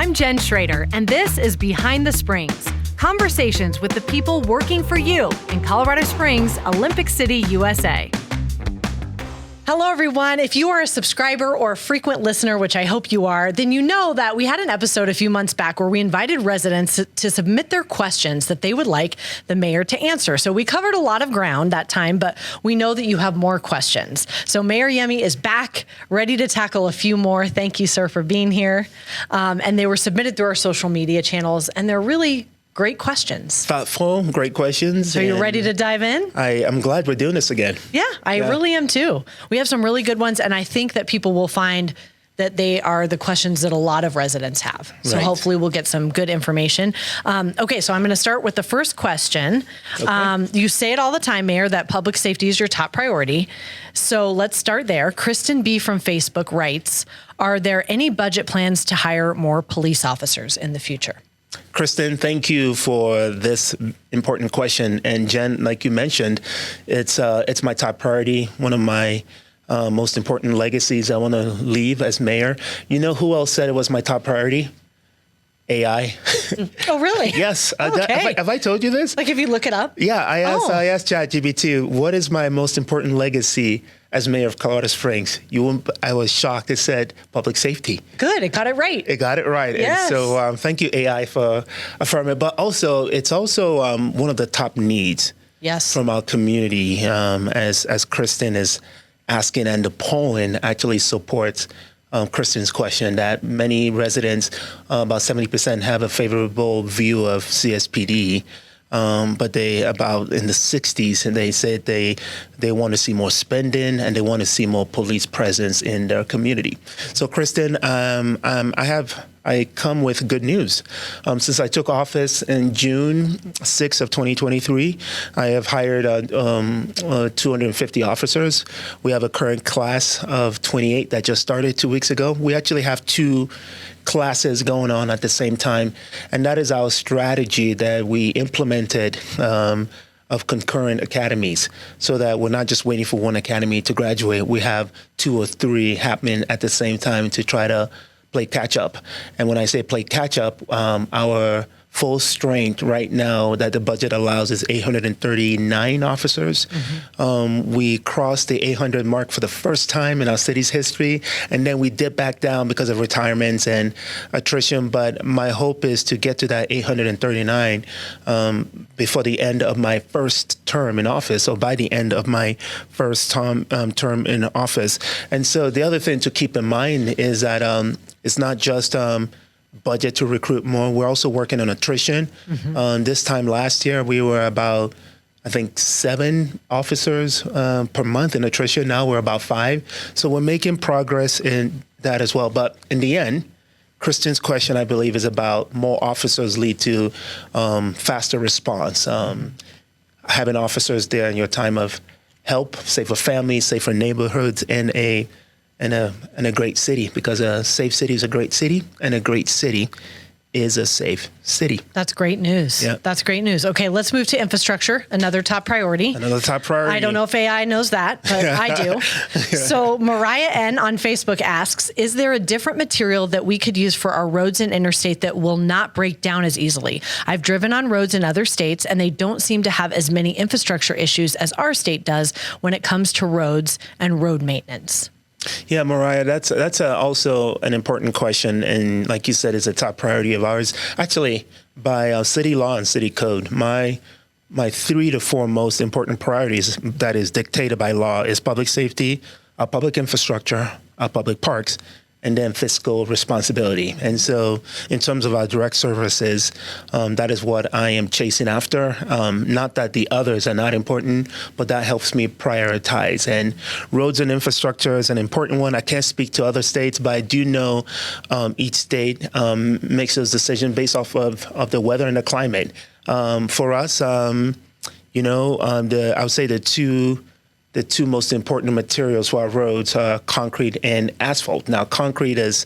I'm Jen Schrader, and this is Behind the Springs, conversations with the people working for you in Colorado Springs, Olympic City, USA. Hello, everyone. If you are a subscriber or a frequent listener, which I hope you are, then you know that we had an episode a few months back where we invited residents to submit their questions that they would like the mayor to answer. So we covered a lot of ground that time, but we know that you have more questions. So Mayor Yemi is back, ready to tackle a few more. Thank you, sir, for being here. And they were submitted through our social media channels, and they're really great questions. Thoughtful, great questions. So you're ready to dive in? I'm glad we're doing this again. Yeah, I really am too. We have some really good ones, and I think that people will find that they are the questions that a lot of residents have. So hopefully we'll get some good information. Okay, so I'm going to start with the first question. Okay. You say it all the time, Mayor, that public safety is your top priority. So let's start there. Kristen B. from Facebook writes, are there any budget plans to hire more police officers in the future? Kristen, thank you for this important question. And Jen, like you mentioned, it's my top priority, one of my most important legacies I want to leave as mayor. You know who else said it was my top priority? AI. Oh, really? Yes. Okay. Have I told you this? Like if you look it up? Yeah, I asked ChatGPT, what is my most important legacy as mayor of Colorado Springs? I was shocked. It said public safety. Good. It got it right. It got it right. Yes. And so thank you, AI, for affirming it. But also, it's also one of the top needs from our community, as Kristen is asking, and the polling actually supports Kristen's question that many residents, about 70%, have a favorable view of CSPD. But they about in the 60s, and they said they want to see more spending and they want to see more police presence in their community. So, Kristen, I come with good news. Since I took office in June 6th of 2023, I have hired 250 officers. We have a current class of 28 that just started 2 weeks ago. We actually have two classes going on at the same time, and that is our strategy that we implemented of concurrent academies, so that we're not just waiting for one academy to graduate. We have 2 or 3 happening at the same time to try to play catch up. And when I say play catch up, our full strength right now that the budget allows is 839 officers. Mm-hmm. We crossed the 800 mark for the first time in our city's history, and then we dipped back down because of retirements and attrition. But my hope is to get to that 839 before the end of my first term in office, or by the end of my first term in office. And so the other thing to keep in mind is that it's not just budget to recruit more. We're also working on attrition. Mm-hmm. This time last year, we were about, I think, 7 officers per month in attrition. Now we're about 5. So we're making progress in that as well. But in the end, Kristen's question, I believe, is about more officers lead to faster response. Having officers there in your time of help, safer families, safer neighborhoods, and a great city, because a safe city is a great city, and a great city is a safe city. That's great news. Yeah. That's great news. Okay, let's move to infrastructure, another top priority. Another top priority. I don't know if AI knows that, but I do. Yeah. So Mariah N. on Facebook asks, is there a different material that we could use for our roads and interstate that will not break down as easily? I've driven on roads in other states, and they don't seem to have as many infrastructure issues as our state does when it comes to roads and road maintenance. Yeah, Mariah, that's also an important question, and like you said, is a top priority of ours. Actually, by city law and city code, my 3 to 4 most important priorities that is dictated by law is public safety, our public infrastructure, our public parks, and then fiscal responsibility. And so in terms of our direct services, that is what I am chasing after. Not that the others are not important, but that helps me prioritize. And roads and infrastructure is an important one. I can't speak to other states, but I do know each state makes those decisions based off of the weather and the climate. For us, I would say the two most important materials for our roads are concrete and asphalt. Now, concrete is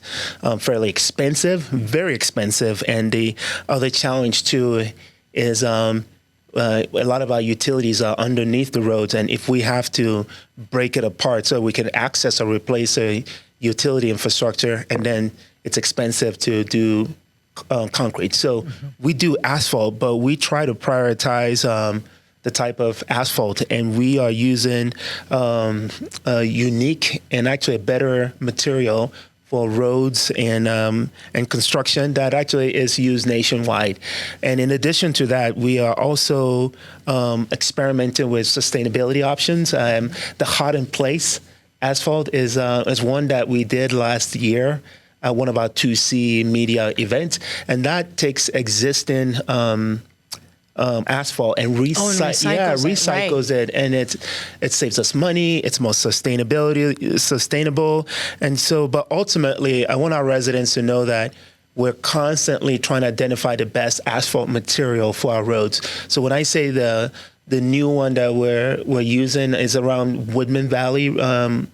fairly expensive, very expensive, and the other challenge too is a lot of our utilities are underneath the roads, and if we have to break it apart so we can access or replace a utility infrastructure, and then it's expensive to do concrete. So we do asphalt, but we try to prioritize the type of asphalt, and we are using a unique and actually a better material for roads and construction that actually is used nationwide. And in addition to that, we are also experimenting with sustainability options. The hot in place asphalt is one that we did last year at one of our 2C media events, and that takes existing asphalt and recycles it, and it saves us money. It's more sustainable, and so. But ultimately, I want our residents to know that we're constantly trying to identify the best asphalt material for our roads. So when I say the new one that we're using is around Woodman Valley, Woodman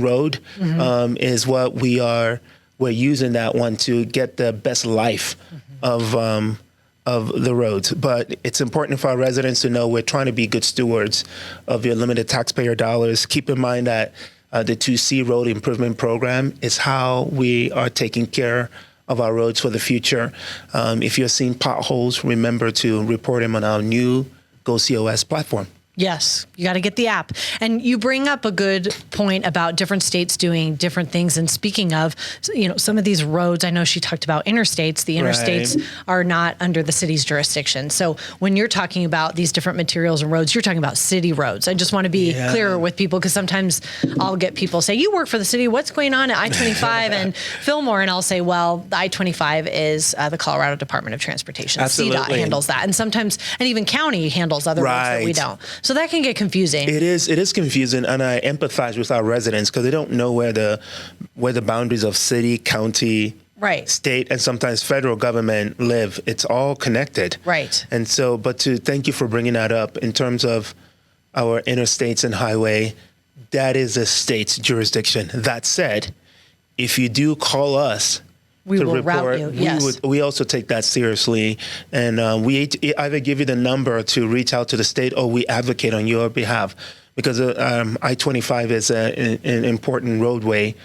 Road, is what we're using that one to get the best life of the roads. But it's important for our residents to know we're trying to be good stewards of your limited taxpayer dollars. Keep in mind that the 2C Road Improvement Program is how we are taking care of our roads for the future. If you're seeing potholes, remember to report them on our new GoCOS platform. Yes, you got to get the app. And you bring up a good point about different states doing different things. And speaking of, some of these roads, I know she talked about interstates. The interstates are not under the city's jurisdiction. So when you're talking about these different materials and roads, you're talking about city roads. I just want to be clearer with people, because sometimes I'll get people say, you work for the city, what's going on at I-25 and Fillmore? And I'll say, well, the I-25 is the Colorado Department of Transportation. Absolutely. CDOT handles that. And sometimes, and even county handles other roads that we don't. So that can get confusing. It is confusing, and I empathize with our residents because they don't know where the boundaries of city, county, state, and sometimes federal government live. It's all connected. Right. And so, but to thank you for bringing that up in terms of our interstates and highway, that is a state's jurisdiction. That said, if you do call us, we will route you. Yes. We also take that seriously, and we either give you the number to reach out to the state, or we advocate on your behalf, because I-25 is an important roadway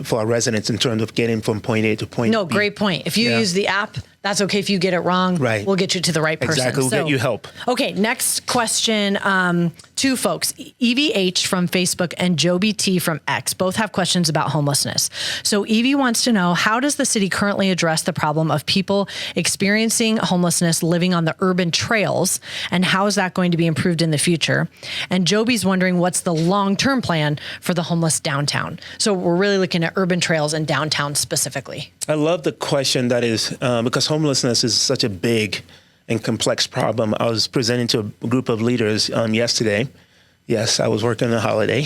for our residents in terms of getting from point A to point B. No, great point. If you use the app, that's okay. If you get it wrong, we'll get you to the right person. Exactly, we'll get you help. Okay, next question. Two folks, Evie H from Facebook and Joby T from X, both have questions about homelessness. So Evie wants to know, how does the city currently address the problem of people experiencing homelessness living on the urban trails, and how is that going to be improved in the future? And Joby's wondering, what's the long-term plan for the homeless downtown? So we're really looking at urban trails and downtown specifically. I love the question that is, because homelessness is such a big and complex problem. I was presenting to a group of leaders yesterday. Yes, I was working on a holiday,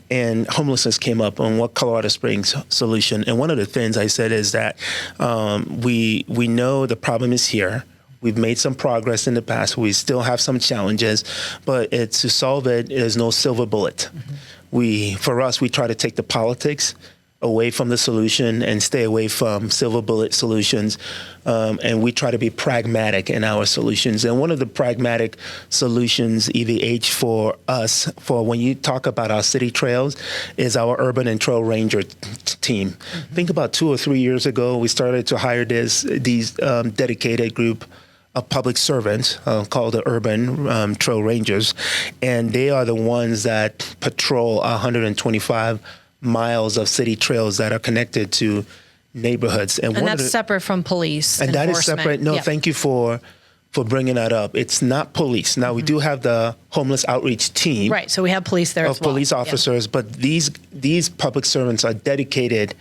and homelessness came up on what Colorado Springs solution. And one of the things I said is that we know the problem is here. We've made some progress in the past. We still have some challenges, but to solve it, there's no silver bullet. For us, we try to take the politics away from the solution and stay away from silver bullet solutions. And we try to be pragmatic in our solutions. And one of the pragmatic solutions, EVH, for us, for when you talk about our city trails, is our urban and trail ranger team. Think about 2 or 3 years ago, we started to hire these dedicated group of public servants called the Urban Trail Rangers. And they are the ones that patrol 125 miles of city trails that are connected to neighborhoods. And that's separate from police and that is separate. No, thank you for bringing that up. It's not police. Now, we do have the homeless outreach team. Right, so we have police there as well. Police officers, but these public servants are dedicated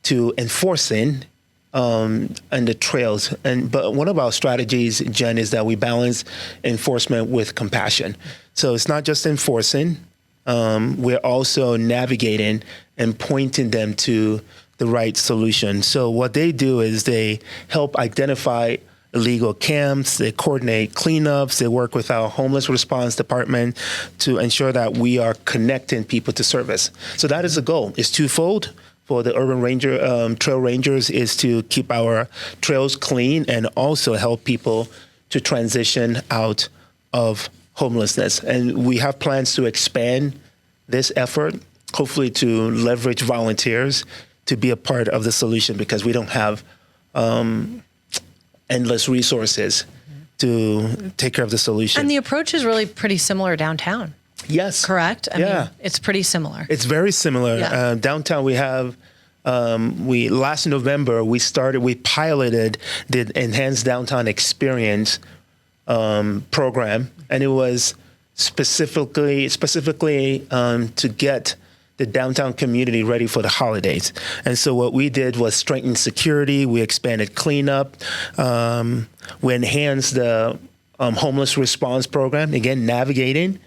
to enforcing and the trails. But one of our strategies, Jen, is that we balance enforcement with compassion. So it's not just enforcing. We're also navigating and pointing them to the right solution. So what they do is they help identify illegal camps, they coordinate cleanups, they work with our homeless response department to ensure that we are connecting people to service. So that is the goal. It's twofold. For the urban ranger, trail rangers, is to keep our trails clean and also help people to transition out of homelessness. And we have plans to expand this effort, hopefully to leverage volunteers to be a part of the solution because we don't have endless resources to take care of the solution. And the approach is really pretty similar downtown. Yes. Correct? I mean, it's pretty similar. It's very similar. Yeah. Downtown, we have, last November, we piloted the Enhanced Downtown Experience program, and it was specifically to get the downtown community ready for the holidays. And so what we did was strengthen security, we expanded cleanup, we enhanced the homeless response program, again, navigating,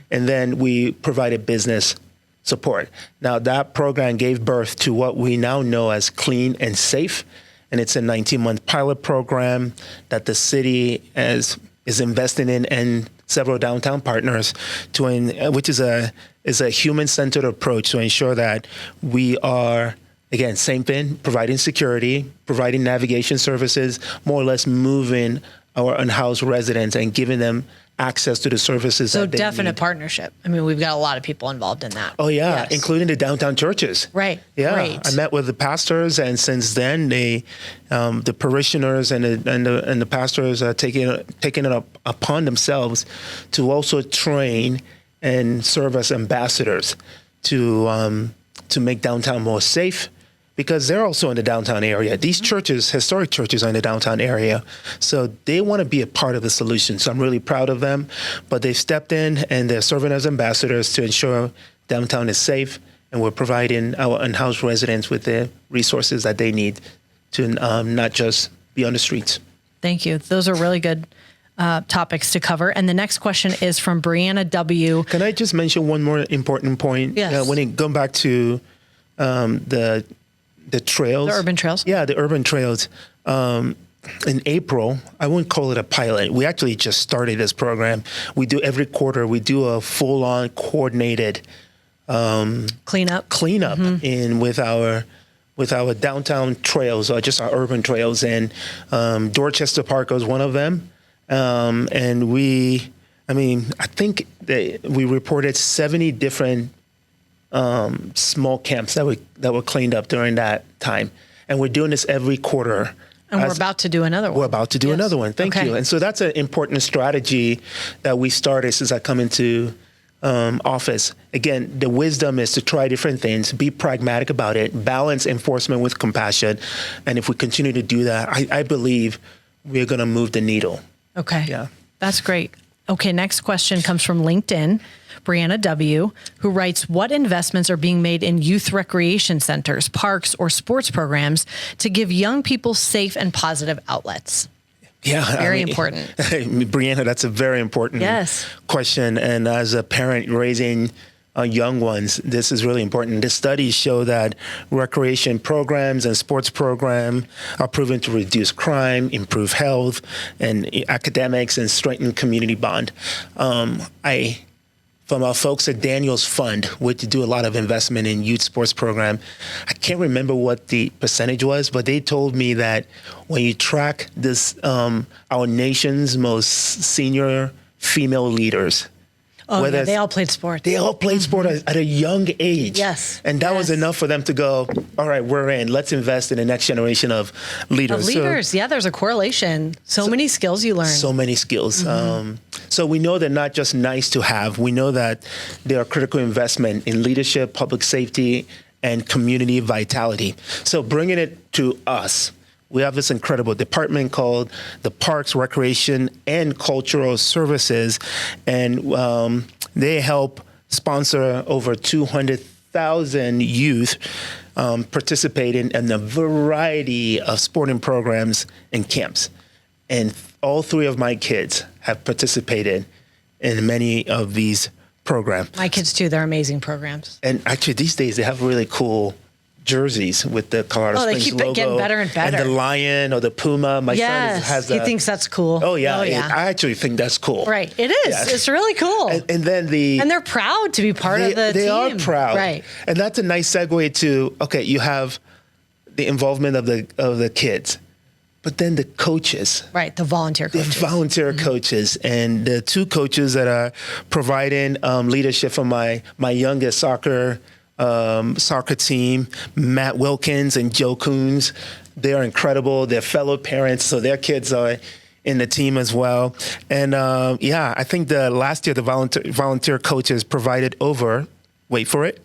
and then we provided business support. Now that program gave birth to what we now know as Clean and Safe, and it's a 19-month pilot program that the city is investing in and several downtown partners which is a human-centered approach to ensure that we are, again, same thing, providing security, providing navigation services, more or less moving our unhoused residents and giving them access to the services that they need. So definite partnership. I mean, we've got a lot of people involved in that. Oh, yeah, yes. Including the downtown churches. Right, yeah. Great. I met with the pastors, and since then, the parishioners and the pastors are taking it upon themselves to also train and serve as ambassadors to make downtown more safe, because they're also in the downtown area. These churches, historic churches, are in the downtown area, so they want to be a part of the solution. So I'm really proud of them, but they've stepped in and they're serving as ambassadors to ensure downtown is safe, and we're providing our unhoused residents with the resources that they need to not just be on the streets. Thank you. Those are really good topics to cover. And the next question is from Brianna W. Can I just mention one more important point? Yes. Going back to the trails. The urban trails? Yeah, the urban trails. In April, I wouldn't call it a pilot. We actually just started this program. We do every quarter, we do a full-on coordinated cleanup in with our downtown trails, or just our urban trails. And Dorchester Park was one of them. And I think we reported 70 different small camps that were cleaned up during that time. And we're doing this every quarter. And we're about to do another one. We're about to do another one. Thank you. And so that's an important strategy that we started since I come into office. Again, the wisdom is to try different things, be pragmatic about it, balance enforcement with compassion. And if we continue to do that, I believe we're going to move the needle. Okay. Yeah. That's great. Okay, next question comes from LinkedIn, Brianna W., who writes, what investments are being made in youth recreation centers, parks, or sports programs to give young people safe and positive outlets? Yeah. Very important. Brianna, that's a very important question. And as a parent raising young ones, this is really important. The studies show that recreation programs and sports programs are proven to reduce crime, improve health and academics, and strengthen community bond. From our folks at Daniels Fund, which do a lot of investment in youth sports program, I can't remember what the percentage was, but they told me that when you track this, our nation's most senior female leaders, they all played sport. They all played sport at a young age. Yes. And that was enough for them to go, all right, we're in. Let's invest in the next generation of leaders. There's a correlation. So many skills you learn. So many skills. So we know they're not just nice to have. We know that they are critical investment in leadership, public safety, and community vitality. So bringing it to us, we have this incredible department called the Parks, Recreation, and Cultural Services, and they help sponsor over 200,000 youth participating in a variety of sporting programs and camps. And all three of my kids have participated in many of these programs. My kids too, they're amazing programs. And actually these days they have really cool jerseys with the Colorado Springs logo. They keep getting better and better. And the lion or the puma. My son has he thinks that's cool. Oh, yeah. I actually think that's cool. Right. It is. Yes. It's really cool. And then and they're proud to be part of the team. They are proud. Right. And that's a nice segue to, okay, you have the involvement of the kids, but then the coaches. Right. The volunteer coaches. The volunteer coaches. And the two coaches that are providing leadership for my youngest soccer soccer team, Matt Wilkins and Joe Coons. They're incredible. They're fellow parents, so their kids are in the team as well. And I think the last year the volunteer coaches provided over, wait for it,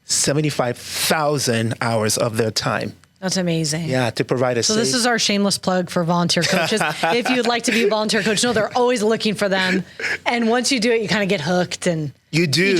75,000 hours of their time. That's amazing. Yeah, to provide a So this is our shameless plug for volunteer coaches. If you'd like to be a volunteer coach, no, they're always looking for them. And once you do it, you kind of get hooked, and you do.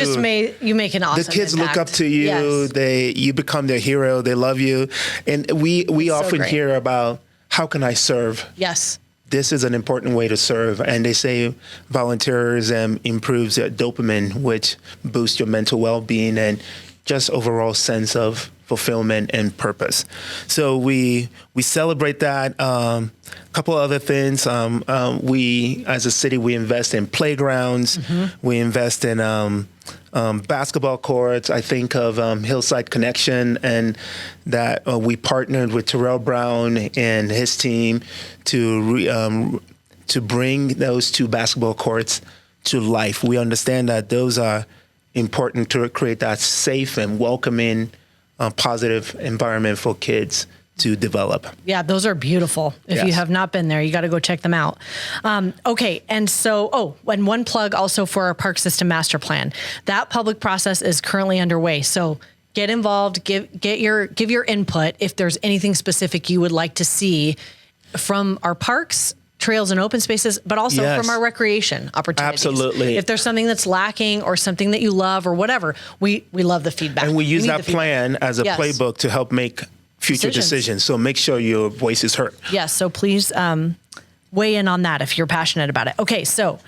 You make an awesome The kids impact. look up to you. Yes. You become their hero. They love you. And we often hear about, how can I serve? Yes. This is an important way to serve. And they say volunteerism improves your dopamine, which boosts your mental well-being and just overall sense of fulfillment and purpose. So we celebrate that. A couple other things. We, as a city, we invest in playgrounds. Mm-hmm. We invest in basketball courts. I think of Hillside Connection, and that we partnered with Terrell Brown and his team to bring those two basketball courts to life. We understand that those are important to create that safe and welcoming, positive environment for kids to develop. Yeah, those are beautiful. If you have not been there, you got to go check them out. Okay, and so, and one plug also for our park system master plan. That public process is currently underway. So get involved, give your input if there's anything specific you would like to see from our parks, trails and open spaces, but also from our recreation opportunities. Absolutely. If there's something that's lacking or something that you love or whatever, we love the feedback. And we use that plan as a playbook to help make future decisions. So make sure your voice is heard. Yes. So please weigh in on that if you're passionate about it. Okay. So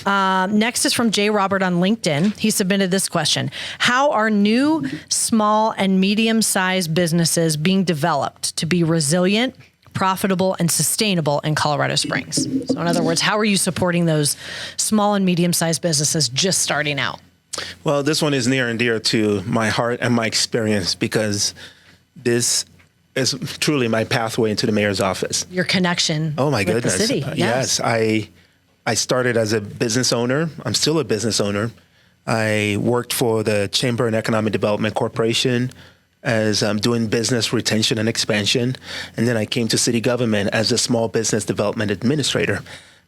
next is from Jay Robert on LinkedIn. He submitted this question. How are new small and medium-sized businesses being developed to be resilient, profitable, and sustainable in Colorado Springs? So in other words, how are you supporting those small and medium-sized businesses just starting out? Well, this one is near and dear to my heart and my experience, because this is truly my pathway into the mayor's office. Your connection with the city. Yes. I started as a business owner. I'm still a business owner. I worked for the Chamber and Economic Development Corporation as doing business retention and expansion. And then I came to city government as a small business development administrator.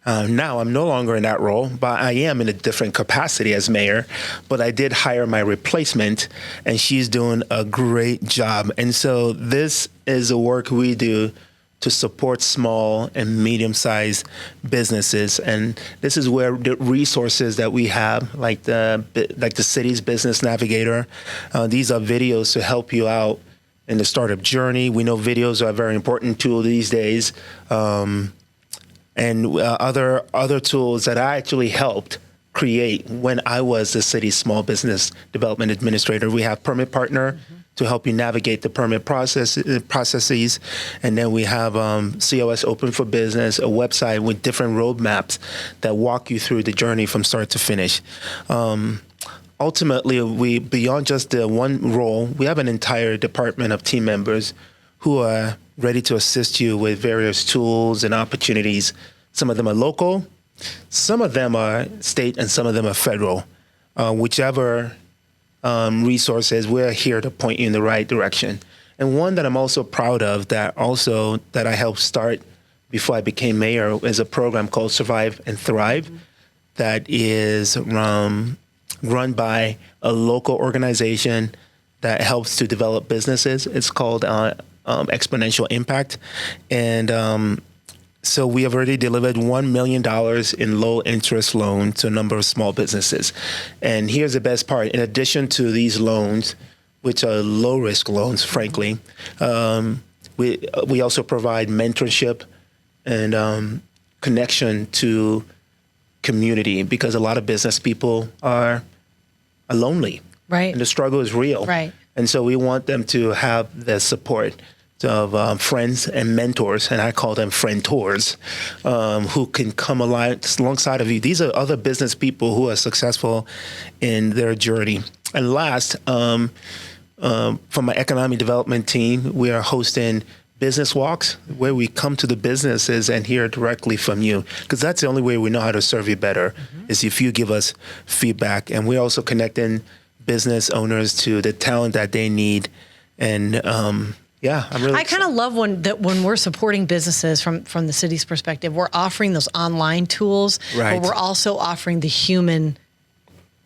Now I'm no longer in that role, but I am in a different capacity as mayor. But I did hire my replacement, and she's doing a great job. And so this is the work we do to support small and medium-sized businesses. And this is where the resources that we have, like the city's business navigator, these are videos to help you out in the startup journey. We know videos are a very important tool these days. And other tools that I actually helped create when I was the city's small business development administrator. We have Permit Partner to help you navigate the permit processes. And then we have COS Open for Business, a website with different roadmaps that walk you through the journey from start to finish. Ultimately, we, beyond just the one role, we have an entire department of team members who are ready to assist you with various tools and opportunities. Some of them are local, some of them are state, and some of them are federal. Whichever resources, we're here to point you in the right direction. And one that I'm also proud of that I helped start before I became mayor is a program called Survive and Thrive that is run by a local organization that helps to develop businesses. It's called Exponential Impact. And so we have already delivered $1 million in low-interest loans to a number of small businesses. And here's the best part. In addition to these loans, which are low-risk loans, frankly, we also provide mentorship and connection to community, because a lot of business people are lonely. Right. And the struggle is real. Right. And so we want them to have the support of friends and mentors, and I call them friend tours, who can come alongside of you. These are other business people who are successful in their journey. And last, from my economic development team, we are hosting business walks where we come to the businesses and hear directly from you, because that's the only way we know how to serve you better, is if you give us feedback. And we're also connecting business owners to the talent that they need. And I kind of love when we're supporting businesses from the city's perspective, we're offering those online tools, right, but we're also offering the human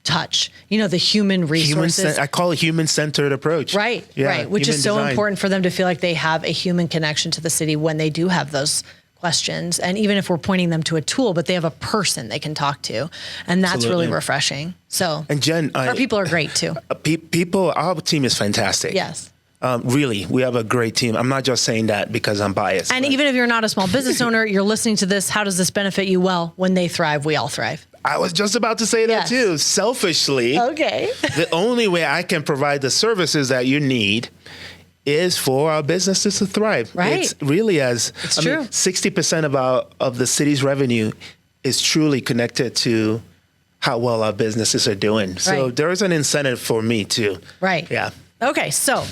touch, the human resources. I call it human-centered approach. Right, right, which is so important for them to feel like they have a human connection to the city when they do have those questions. And even if we're pointing them to a tool, but they have a person they can talk to. And that's really refreshing. So, and Jen, our people are great too. Our team is fantastic. Yes. Really, we have a great team. I'm not just saying that because I'm biased. And even if you're not a small business owner, you're listening to this, how does this benefit you? Well, when they thrive, we all thrive. I was just about to say that too. Selfishly, okay. The only way I can provide the services that you need is for our businesses to thrive. Right. It's really it's true. 60% of the city's revenue is truly connected to how well our businesses are doing. So there is an incentive for me too. Right. Yeah. Okay. So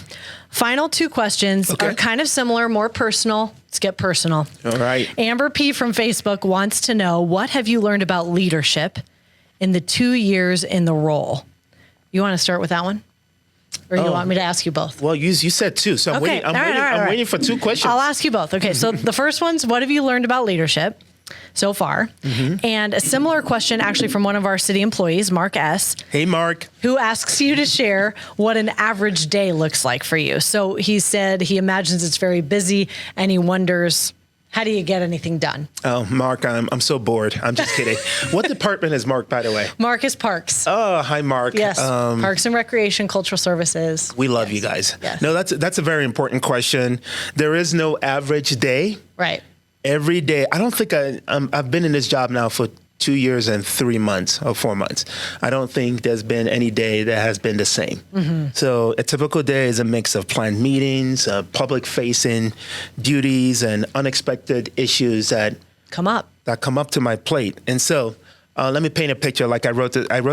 final two questions are kind of similar, more personal. Let's get personal. All right. Amber P. from Facebook wants to know, what have you learned about leadership in the 2 years in the role? You want to start with that one? Or you want me to ask you both? Well, you said two, so I'm waiting for two questions. I'll ask you both. Okay, so the first one's, what have you learned about leadership so far? Mm-hmm. And a similar question actually from one of our city employees, Mark S. Hey, Mark. Who asks you to share what an average day looks like for you. So he said he imagines it's very busy and he wonders, how do you get anything done? Oh, Mark, I'm so bored. I'm just kidding. What department is Mark, by the way? Mark is Parks. Oh, hi, Mark. Yes, Parks and Recreation, Cultural Services. We love you guys. Yes. No, that's a very important question. There is no average day. Right. Every day. I don't think I've been in this job now for 2 years and 3 months or 4 months. I don't think there's been any day that has been the same. Mm-hmm. So a typical day is a mix of planned meetings, public-facing duties, and unexpected issues that come up to my plate. And so let me paint a picture. Like I wrote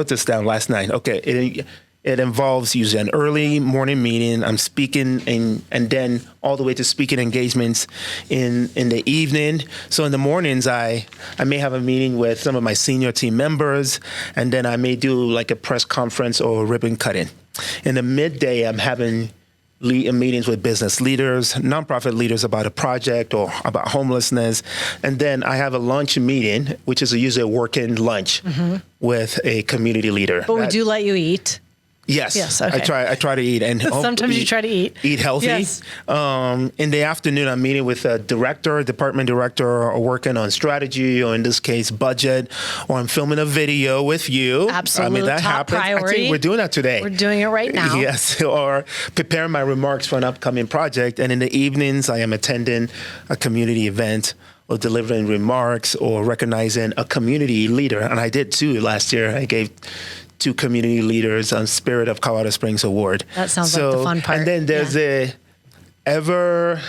this down last night. Okay, it involves usually an early morning meeting. I'm speaking and then all the way to speaking engagements in the evening. So in the mornings, I may have a meeting with some of my senior team members, and then I may do like a press conference or ribbon cutting. In the midday, I'm having meetings with business leaders, nonprofit leaders about a project or about homelessness. And then I have a lunch meeting, which is usually a working lunch with a community leader. But we do let you eat. Yes. Okay. I try to eat, and sometimes you try to eat healthy. Yes. In the afternoon, I'm meeting with a department director, or working on strategy, or in this case, budget, or I'm filming a video with you. Absolutely, that top happens. priority. I think we're doing that today. We're doing it right now. Yes, or preparing my remarks for an upcoming project. And in the evenings, I am attending a community event, or delivering remarks, or recognizing a community leader. And I did too last year. I gave 2 community leaders on Spirit of Colorado Springs Award. That sounds like the fun part. And then there's a ever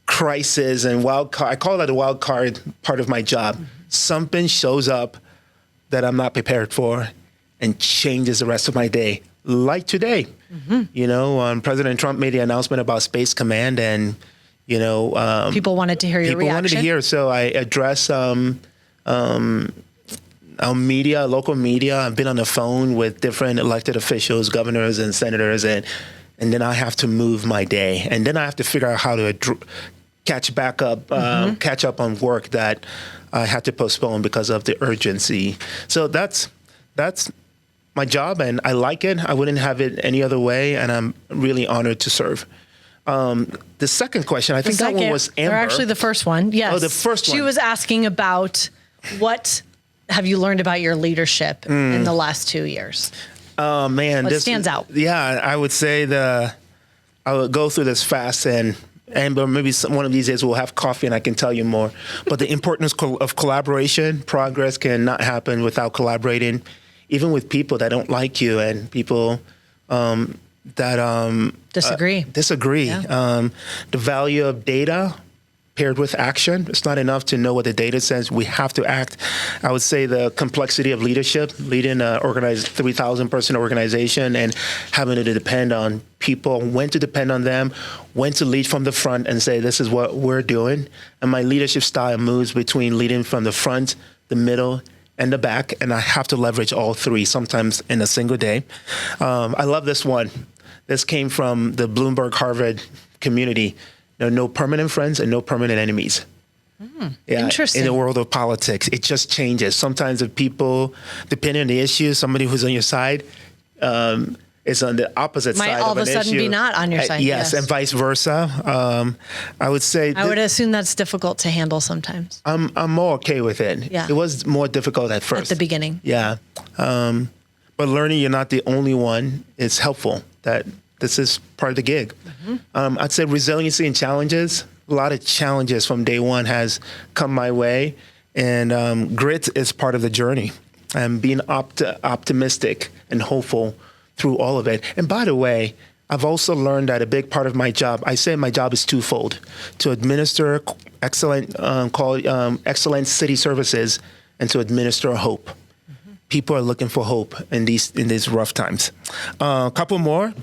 crisis and wild card. I call that a wild card part of my job. Mm-hmm. Something shows up that I'm not prepared for and changes the rest of my day. Like today, President Trump made the announcement about Space Command, and people wanted to hear your reaction. People wanted to hear, so I address media, local media. I've been on the phone with different elected officials, governors and senators, and then I have to move my day. And then I have to figure out how to catch up on work that I had to postpone because of the urgency. So that's my job, and I like it. I wouldn't have it any other way, and I'm really honored to serve. The second question, I think that one was Amber. Or actually the first one, yes. Oh, the first one. She was asking about what have you learned about your leadership in the last 2 years? Oh, man. What stands out? Yeah, I would say I would go through this fast, and maybe one of these days we'll have coffee and I can tell you more. But the importance of collaboration. Progress cannot happen without collaborating, even with people that don't like you and people that disagree. Yeah. The value of data paired with action. It's not enough to know what the data says. We have to act. I would say the complexity of leadership, leading an organized 3,000 person organization and having to depend on people, when to depend on them, when to lead from the front and say, this is what we're doing. And my leadership style moves between leading from the front, the middle, and the back, and I have to leverage all three, sometimes in a single day. I love this one. This came from the Bloomberg Harvard community. There are no permanent friends and no permanent enemies. Interesting. In the world of politics, it just changes. Sometimes the people, depending on the issue, somebody who's on your side is on the opposite side of an issue. Might all of a sudden be not on your side. Yes, and vice versa. I would say... I would assume that's difficult to handle sometimes. I'm more okay with it. Yeah. It was more difficult at first. At the beginning. Yeah. But learning you're not the only one is helpful. That this is part of the gig. I'd say resiliency and challenges. A lot of challenges from day one has come my way. And grit is part of the journey. And being optimistic and hopeful through all of it. And by the way, I've also learned that a big part of my job, I say my job is twofold: to administer excellent city services and to administer hope. People are looking for hope in these rough times. A couple more.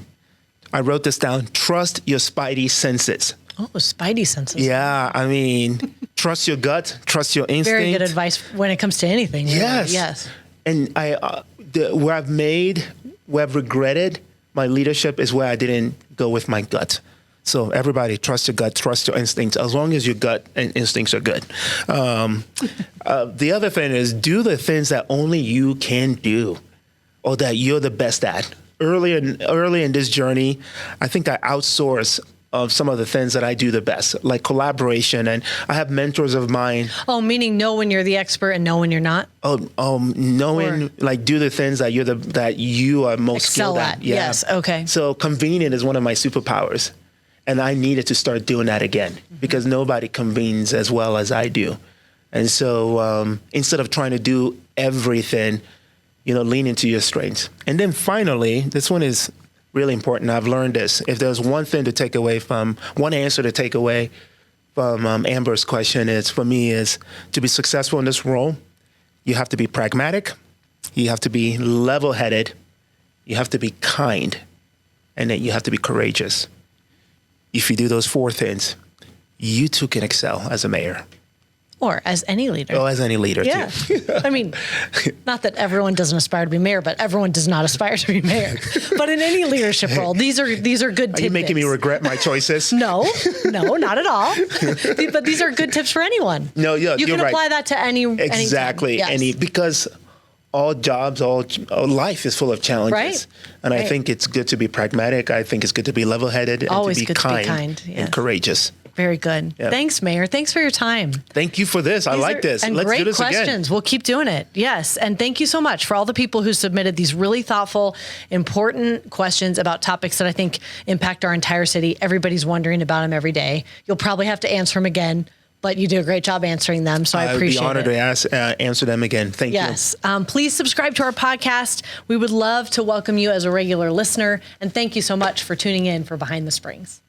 I wrote this down. Trust your spidey senses. Oh, spidey senses. Yeah, I mean, trust your gut, trust your instinct. Very good advice when it comes to anything. Really. Yes. Yes. And where I've regretted my leadership is where I didn't go with my gut. So everybody, trust your gut, trust your instincts, as long as your gut and instincts are good. The other thing is do the things that only you can do or that you're the best at. Early in this journey, I think I outsource of some of the things that I do the best, like collaboration. And I have mentors of mine. Oh, meaning know when you're the expert and know when you're not? Knowing, like, do the things that you are most skilled at. Yeah. Yes, okay. So convening is one of my superpowers. And I needed to start doing that again because nobody convenes as well as I do. And so instead of trying to do everything, lean into your strengths. And then finally, this one is really important. I've learned this. If there's one answer to take away from Amber's question, is to be successful in this role, you have to be pragmatic, you have to be level-headed, you have to be kind, and then you have to be courageous. If you do those four things, you too can excel as a mayor. Or as any leader. Oh, as any leader, too. I mean, not that everyone doesn't aspire to be mayor, but everyone does not aspire to be mayor. But in any leadership role, these are good tips. Are you making me regret my choices? No, not at all. But these are good tips for anyone. No, yeah, you can apply that to any exactly yes. Because all jobs, all life is full of challenges. Right. And I think it's good to be pragmatic. I think it's good to be level-headed and always to be kind yes. and courageous. Very good. Yep. Thanks, Mayor. Thanks for your time. Thank you for this. I like this. And Let's great do this questions. Again. We'll keep doing it. Yes. And thank you so much for all the people who submitted these really thoughtful, important questions about topics that I think impact our entire city. Everybody's wondering about them every day. You'll probably have to answer them again, but you do a great job answering them, so I appreciate it. I would be honored to answer them again. Thank you. Yes. Please subscribe to our podcast. We would love to welcome you as a regular listener, and thank you so much for tuning in for Behind the Springs.